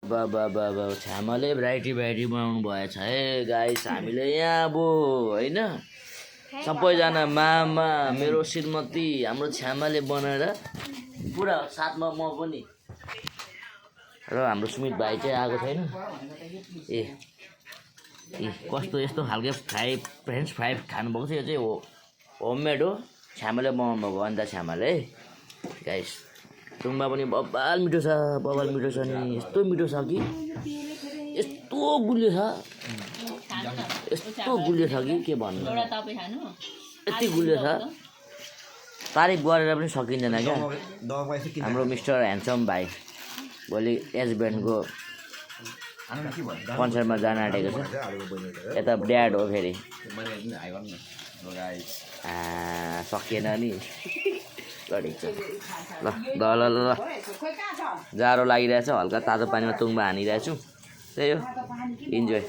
बा छ्यामाले भेराइटी बनाउनु भएछ है गाइस। हामीले यहाँ अब होइन सबैजना मामा मेरो श्रीमती हाम्रो छ्यामाले बनाएर पुरा साथमा म पनि र हाम्रो सुमित भाइ चाहिँ आएको छैन। ए कस्तो यस्तो खालको फ्रेन्च फ्राई खानुभएको छ। यो चाहिँ होममेड हो, छ्यामाले बनाउनु भएको अन्त छ्यामाले है गाइस। तुङमा पनि बब्बाल मिठो छ नि। यस्तो मिठो छ कि यस्तो गुलियो छ कि के भन्नु, यति गुलियो छ तारिफ गरेर पनि सकिँदैन क्या। हाम्रो मिस्टर ह्यान्डसम भाइ भोलि एज ब्यान्डको कन्सर्टमा जान आँटेको छ। यता ड्याड हो फेरि सकिएन नि गरेको छ। ल जाडो लागिरहेछ, हल्का तातो पानीमा तुङमा हानिरहेछु, त्यही हो इन्जोय।